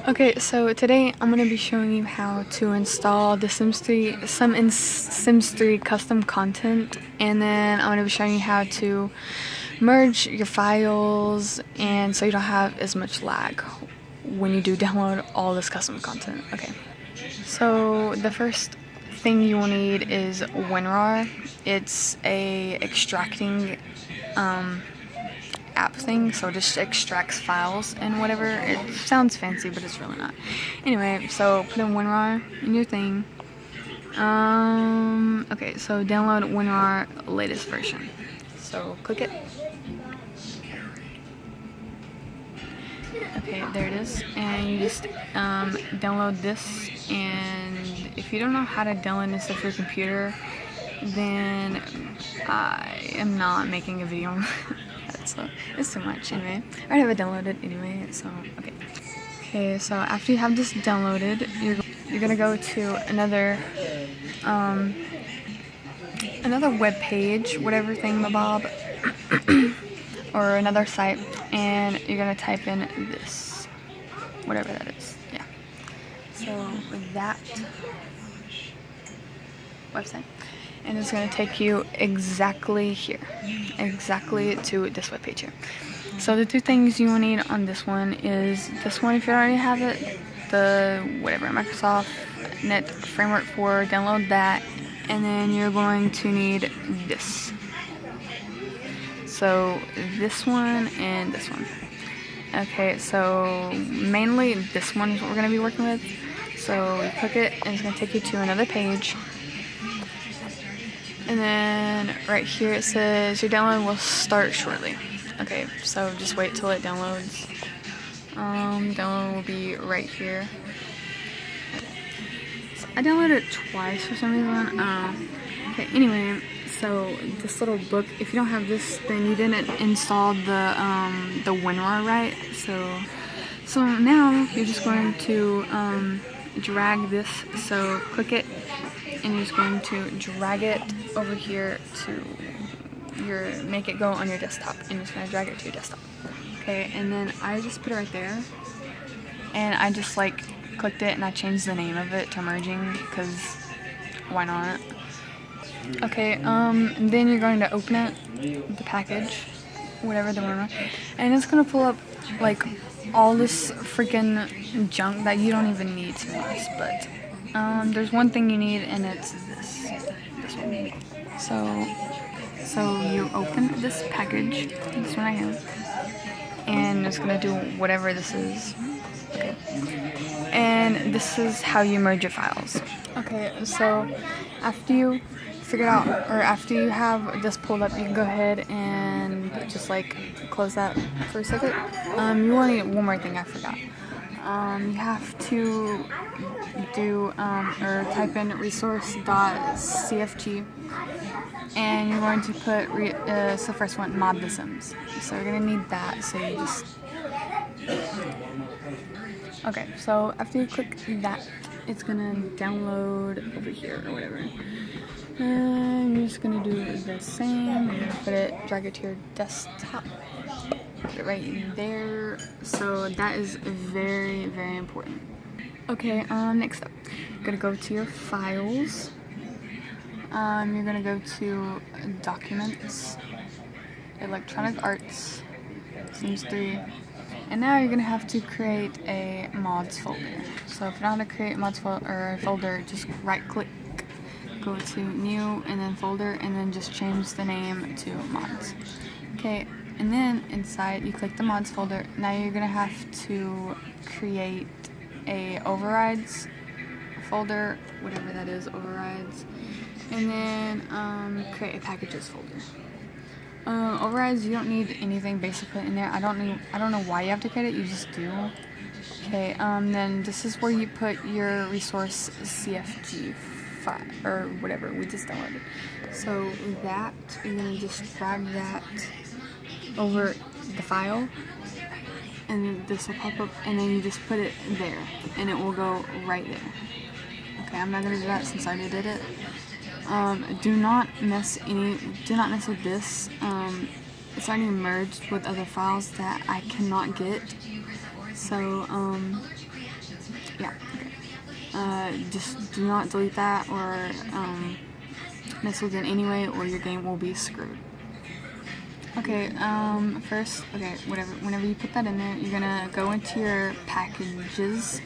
Okay, so today I'm going to be showing you how to install the Sims 3 custom content, and then I'm going to be showing you how to merge your files and so you don't have as much lag when you do download all this custom content. Okay, so the first thing you will need is WinRAR. It's a extracting app thing, so it just extracts files and whatever. It sounds fancy, but it's really not. Anyway, so put in WinRAR in your thing. Okay, so download WinRAR latest version. So click it. Okay, there it is, and you just download this. And if you don't know how to download this off your computer, then I am not making a video on that, so it's too much. Anyway, I already have it downloaded anyway, so okay. Okay, so after you have this downloaded, you're gonna go to another web page, whatever thingamabob, or another site, and you're gonna type in this, whatever that is. Yeah. So with that website, and it's going to take you exactly here, exactly to this web page here. So the two things you will need on this one is this one, if you already have it, the whatever Microsoft Net framework for, download that, and then you're going to need this. So this one and this one. Okay, so mainly this one is what we're going to be working with. So you click it, and it's going to take you to another page. And then right here it says your download will start shortly. Okay, so just wait till it downloads. Download will be right here. So I downloaded it twice for some reason. Okay, anyway, so this little book, if you don't have this, then you didn't install the WinRAR right. So now you're just going to drag this. So click it, and you're just going to drag it over here to make it go on your desktop, and you're just going to drag it to your desktop. Okay, and then I just put it right there, and I just like clicked it, and I changed the name of it to merging, because why not? Okay, and then you're going to open it, the package, whatever the one, and it's going to pull up like all this freaking junk that you don't even need, to be honest, but there's one thing you need, and it's this one. So you open this package, this one I have, and it's gonna do whatever this is. Okay. And this is how you merge your files. Okay, so after you figure out, or after you have this pulled up, you can go ahead and just like close that for a second. You will need one more thing I forgot. You have to do or type in resource.cfg, and you're going to put it's the first one, mod the sims. So you're gonna need that. So you just okay. So after you click that, it's gonna download over here or whatever. And you're just gonna do the same. You're gonna put it, drag it to your desktop. Put it right there. So that is very, very important. Okay, next up, you're gonna go to your files. You're gonna go to Documents, Electronic Arts, Sims 3, and now you're gonna have to create a mods folder. So if you don't know how to create a mods folder, just right-click, go to New, and then Folder, and then just change the name to Mods. Okay. And then inside, you click the mods folder. Now you're gonna have to create a overrides folder, whatever that is, overrides, and then create a packages folder. Overrides, you don't need anything basically in there. I don't know why you have to create it. You just do. Okay. Then this is where you put your resource CFG file or whatever we just downloaded. So that you're gonna just drag that over the file, and this will pop up, and then you just put it there, and it will go right there. Okay, I'm not gonna do that since I already did it. Do not mess with this. It's already merged with other files that I cannot get. So just do not delete that or mess with it anyway, or your game will be screwed. Okay, first, okay, whenever you put that in there, you're gonna go into your packages.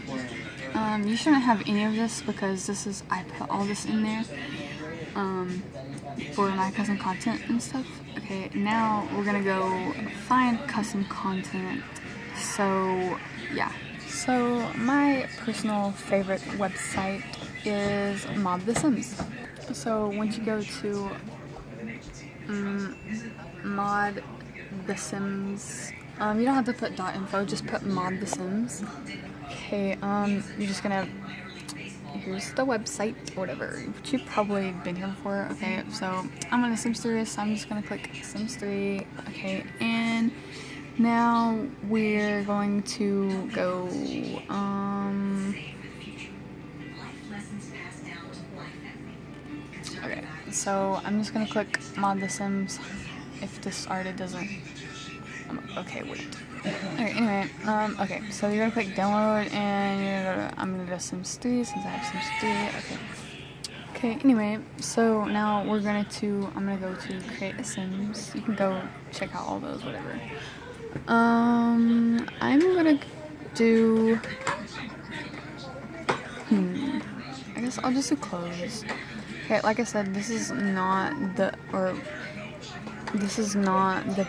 You shouldn't have any of this because I put all this in there, for my custom content and stuff. Okay, now we're gonna go find custom content. So, yeah. So, my personal favorite website is Mod the Sims. So, once you go to Mod the Sims, you don't have to put .info, just put Mod the Sims. Okay, you're just gonna, here's the website, whatever, which you've probably been here before. Okay, so I'm on a sims3, so I'm just gonna click sims3. Okay, and now we're going to go, okay, so I'm just gonna click Mod the Sims. If this already doesn't, okay, wait. Okay, anyway, okay, so you're gonna click download, and you're gonna I'm gonna go to sims3 since I have sims3. Okay. Okay, anyway, so now I'm gonna go to create a Sims. You can go check out all those, whatever. I'm gonna do, I guess I'll just do clothes. Okay, like I said, this is not the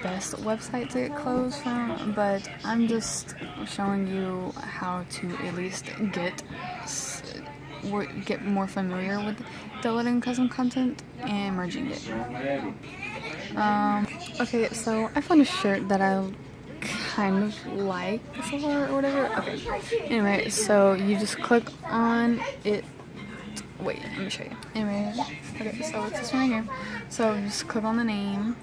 best website to get clothes from, but I'm just showing you how to at least get more familiar with downloading custom content and merging it. Okay, so I found a shirt that I kind of like so far or whatever. Okay, anyway, so you just click on it. Wait, let me show you. Anyway, okay, so it's this one right here. So just click on the name,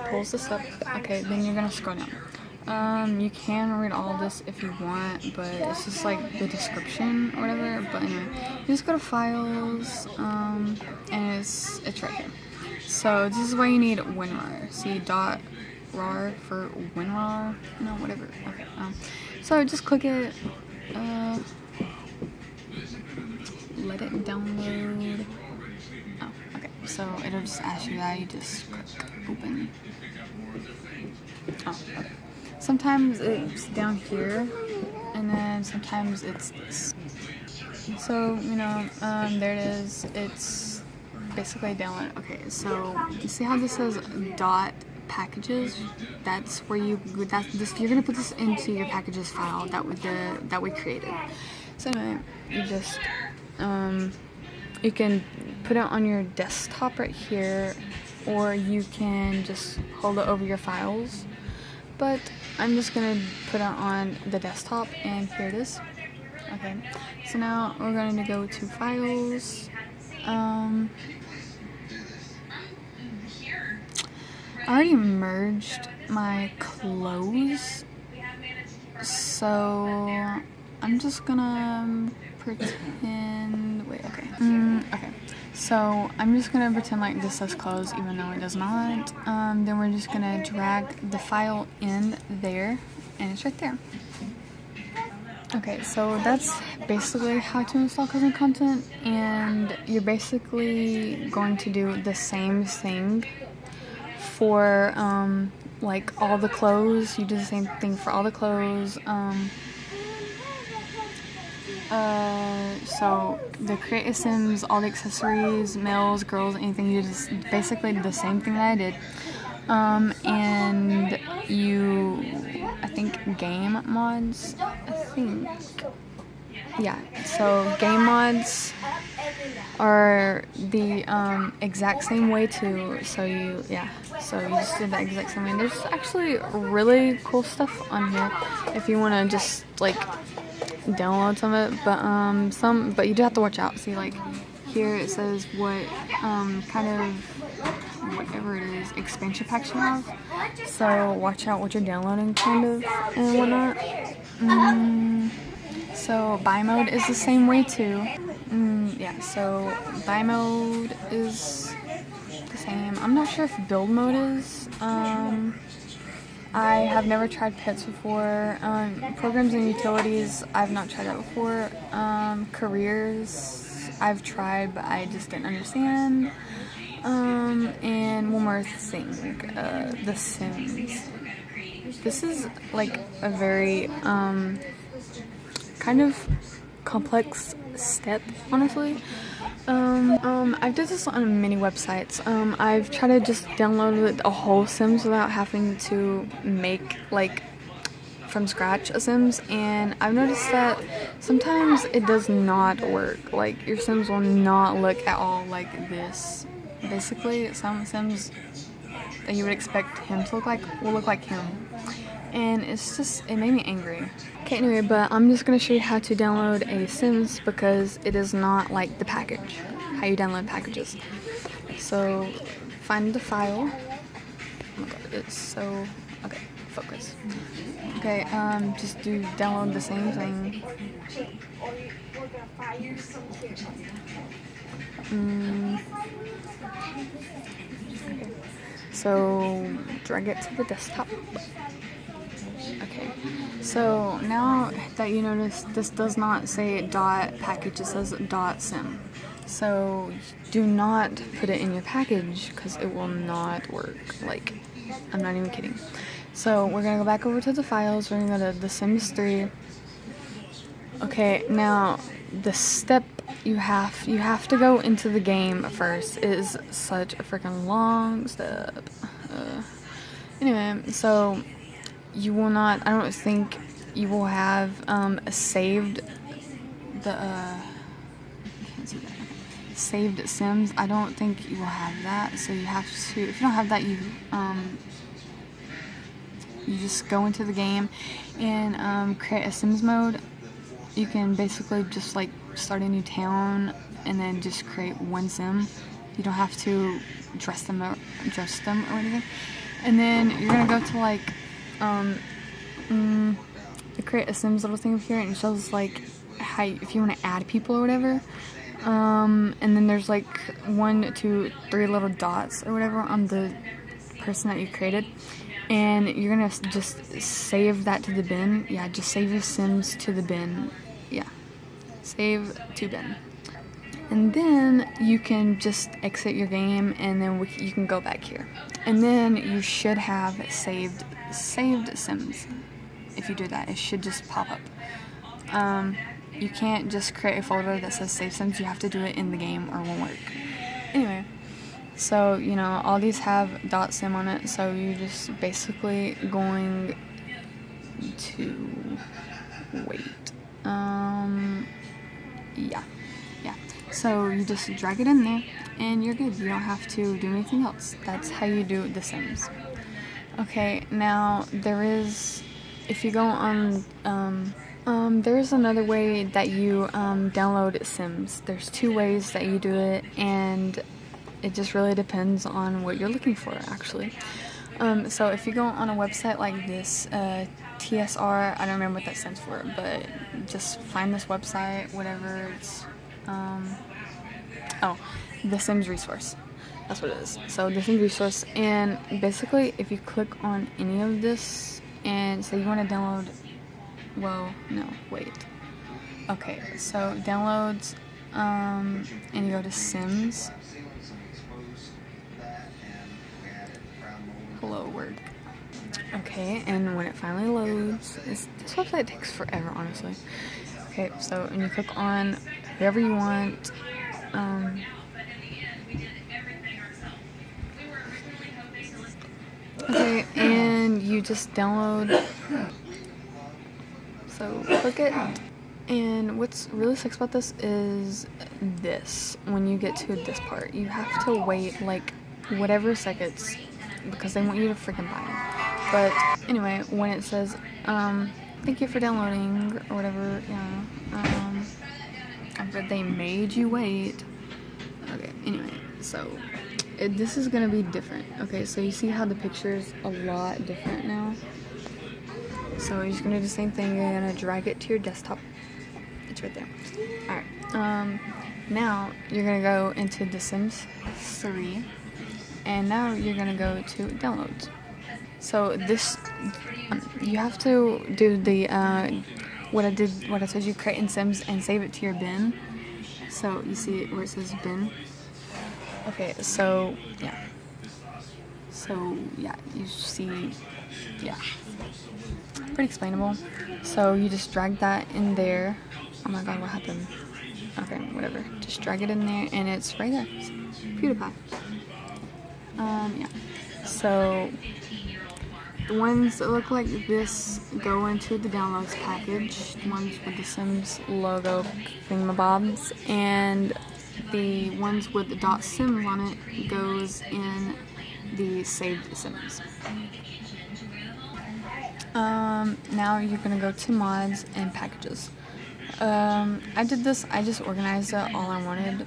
pulls this up. Okay, then you're gonna scroll down. You can read all of this if you want, but it's just like the description or whatever. But anyway, you just go to files, and it's right here. So this is where you need WinRAR. See .rar for WinRAR, whatever. Okay. So just click it. Let it download. Oh, okay. So it'll just ask you that. You just click open. Oh, okay. Sometimes it's down here, and then sometimes it's this. So, there it is. It's basically download. Okay, so you see how this says .packages? That's where you're gonna put this into your packages file that we created. So anyway, you just you can put it on your desktop right here, or you can just hold it over your files. But I'm just gonna put it on the desktop, and here it is. Okay, so now we're going to go to files. I already merged my clothes, so I'm just gonna pretend. Wait, okay. Okay. So I'm just gonna pretend like this says clothes, even though it does not. Then we're just gonna drag the file in there, and it's right there. Okay, so that's basically how to install custom content, and you're basically going to do the same thing for like all the clothes. You do the same thing for all the clothes. So the create a Sims, all the accessories, males, girls, anything, you just basically do the same thing that I did. And I think game mods, yeah, so game mods are the exact same way too, so you just did the exact same way. There's actually really cool stuff on here if you want to just like download some of it, but you do have to watch out. See, like here it says what kind of whatever it is expansion packs you have, so watch out what you're downloading kind of and whatnot. So buy mode is the same way too. Yeah, so buy mode is the same. I'm not sure if build mode is. I have never tried pets before. Programs and utilities, I've not tried that before. Careers, I've tried, but I just didn't understand. And one more thing, The Sims. This is like a very kind of complex step, honestly. I've did this on many websites. I've tried to just download a whole Sims without having to make like from scratch a Sims, and I've noticed that sometimes it does not work. Like your Sims will not look at all like this. Basically, some Sims that you would expect him to look like will look like him, and it made me angry. Okay, anyway, but I'm just gonna show you how to download a Sims because it is not like the package, how you download packages. So find the file. Oh my god, it's so, okay, focus. Okay, just download the same thing. Okay. So drag it to the desktop. Okay, so now that you notice this does not say dot package, it says dot sim. So do not put it in your package because it will not work. Like, I'm not even kidding. So we're gonna go back over to the files. We're gonna go to the sims3. Okay, now the step you have to go into the game first. It is such a freaking long step. Anyway, so you will not, I don't think you will have saved the can't see that. Okay. Saved Sims. I don't think you will have that, so you have to, if you don't have that, you just go into the game and create a Sims mode. You can basically just like start a new town and then just create one Sim. You don't have to dress them or anything. And then you're gonna go to like create a Sims little thing up here, and it shows like how if you want to add people or whatever. And then there's like 1, 2, 3 little dots or whatever on the person that you created, and you're gonna just save that to the bin. Yeah, just save your Sims to the bin. Yeah, save to bin. And then you can just exit your game, and then you can go back here. And then you should have saved Sims. If you do that, it should just pop up. You can't just create a folder that says save Sims. You have to do it in the game or it won't work. Anyway, so you know all these have .sim on it, so you're just basically going to wait. Yeah. So you just drag it in there, and you're good. You don't have to do anything else. That's how you do The Sims. Okay, now if you go on, there's another way that you download Sims. There's 2 ways that you do it, and it just really depends on what you're looking for, actually. So if you go on a website like this, TSR, I don't remember what that stands for, but just find this website, whatever it's, The Sims Resource. That's what it is. So The Sims Resource, and basically if you click on any of this and say you want to download, okay, so downloads, and you go to Sims. Hello world. Okay, and when it finally loads, this website takes forever, honestly. Okay, so and you click on whoever you want. Okay, and you just download. So click it. And what's really sucks about this is this. When you get to this part, you have to wait like whatever seconds because they want you to freaking buy them. But anyway, when it says thank you for downloading or whatever, but they made you wait. Okay, anyway, so this is gonna be different. Okay, so you see how the picture's a lot different now. So you're just gonna do the same thing. You're gonna drag it to your desktop. It's right there. Alright. Now you're gonna go into The Sims 3, and now you're gonna go to downloads. So this you have to do the what I told you, create in Sims and save it to your bin. So you see where it says bin. Okay, so yeah. So yeah, you see, yeah, pretty explainable. So you just drag that in there. Oh my god, what happened? Okay, whatever. Just drag it in there, and it's right there. PewDiePie. Yeah. So the ones that look like this go into the downloads package. The ones with the Sims logo thingamabobs, and the ones with the .sims on it goes in the saved Sims. Now you're gonna go to mods and packages. I did this, I just organized it all I wanted.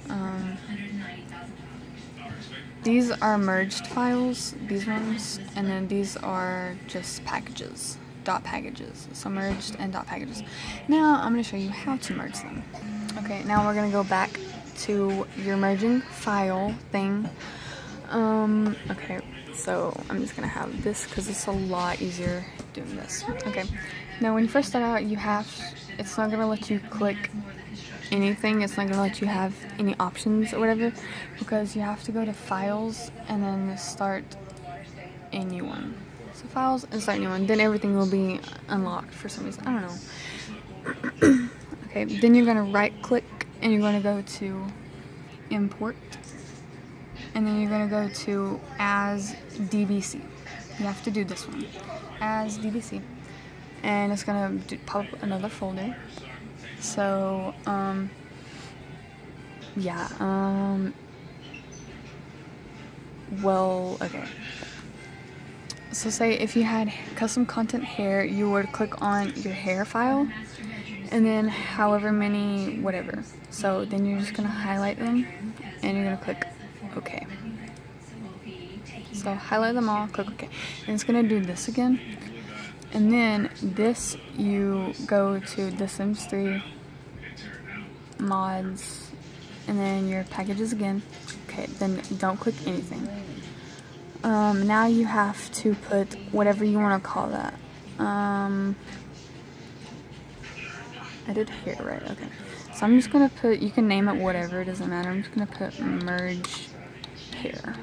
These are merged files, these ones, and then these are just packages, .packages, so merged and .packages. Now I'm gonna show you how to merge them. Okay, now we're gonna go back to your merging file thing. Okay, so I'm just gonna have this because it's a lot easier doing this. Okay, now when you first start out, it's not gonna let you click anything. It's not gonna let you have any options or whatever, because you have to go to files and then start a new one. So files and start a new one, then everything will be unlocked for some reason. I don't know. Okay, then you're gonna right click and you're gonna go to import, and then you're gonna go to as DBC. You have to do this one, as DBC, and it's gonna pop up another folder. So yeah, well, okay. So say if you had custom content hair, you would click on your hair file, and then however many, whatever. So then you're just gonna highlight them, and you're gonna click OK. So highlight them all, click OK. And it's gonna do this again. And then this, you go to the sims3 mods, and then your packages again. Okay, then don't click anything. Now you have to put whatever you want to call that. I did hair, right? Okay. So I'm just gonna put, you can name it whatever, it doesn't matter. I'm just gonna put merge hair.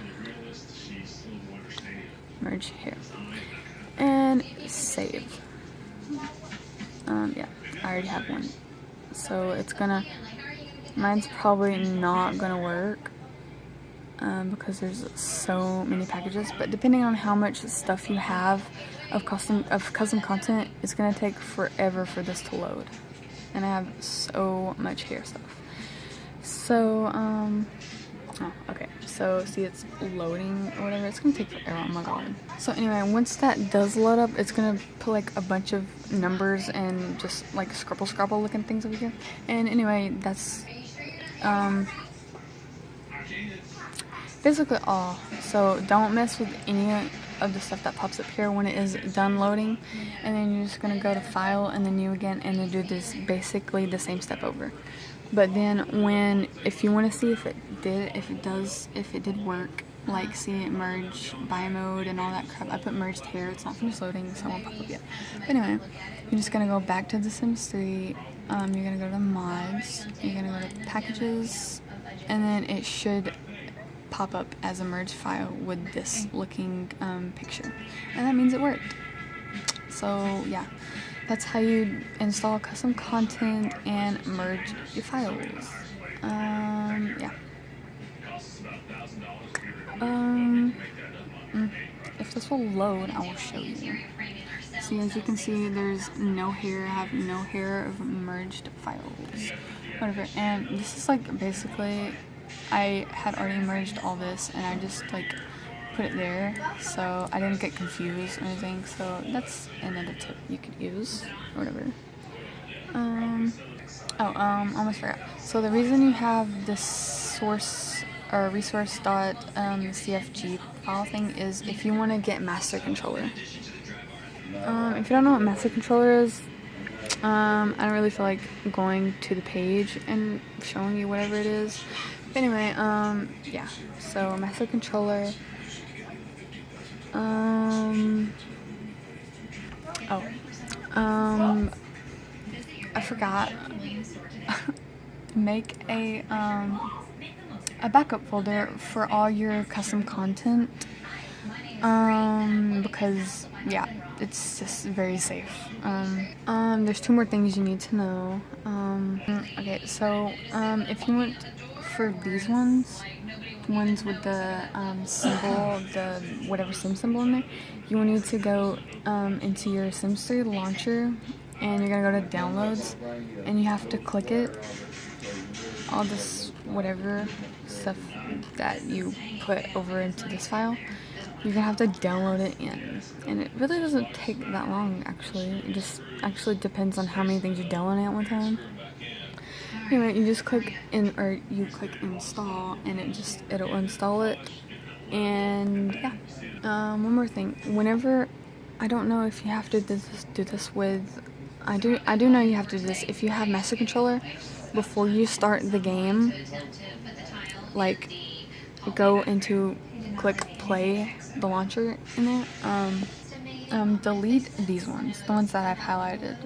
Merge hair. And save. Yeah, I already have one. So it's gonna, mine's probably not gonna work because there's so many packages, but depending on how much stuff you have of custom content, it's gonna take forever for this to load. And I have so much hair stuff. So, oh, okay. So, see, it's loading or whatever. It's gonna take forever. Oh my god. So anyway, once that does load up, it's gonna put like a bunch of numbers and just like scrabble looking things over here. And anyway, that's basically all. So don't mess with any of the stuff that pops up here when it is done loading, and then you're just gonna go to file and then new again, and then do this basically the same step over. But then if you want to see if it did work, like see it merge by mode and all that crap, I put merged hair. It's not finished loading, so it won't pop up yet. But anyway, you're just gonna go back to the Sims 3. You're gonna go to mods. You're gonna go to packages, and then it should pop up as a merged file with this looking picture, and that means it worked. So yeah, that's how you install custom content and merge your files. Yeah. If this will load, I will show you. See, as you can see, there's no hair. I have no hair of merged files, whatever. And this is like basically, I had already merged all this, and I just like put it there, so I didn't get confused or anything. So that's another tip you could use, or whatever. Almost forgot. So the reason you have this source or resource.cfg file thing is if you want to get master controller. If you don't know what master controller is, I don't really feel like going to the page and showing you whatever it is. But anyway, yeah. So master controller. Oh, I forgot. Make a backup folder for all your custom content. Because yeah, it's just very safe. There's 2 more things you need to know. Okay, so if you want for these ones with the symbol, the whatever sim symbol in there, you will need to go into your Sims 3 launcher, and you're gonna go to downloads, and you have to click it. All this whatever stuff that you put over into this file, you're gonna have to download it in, and it really doesn't take that long actually. It just actually depends on how many things you're downloading at one time. Anyway, you just click or you click install, and it'll install it. And yeah, one more thing. Whenever, I don't know if you have to do this with. I do know you have to do this if you have Master Controller. Before you start the game, like, go into click play the launcher in there. Delete these ones, the ones that I've highlighted.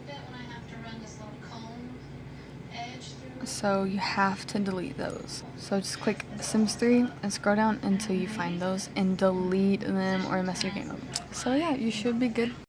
So you have to delete those. So just click Sims 3 and scroll down until you find those and delete them or mess your game up. So yeah, you should be good.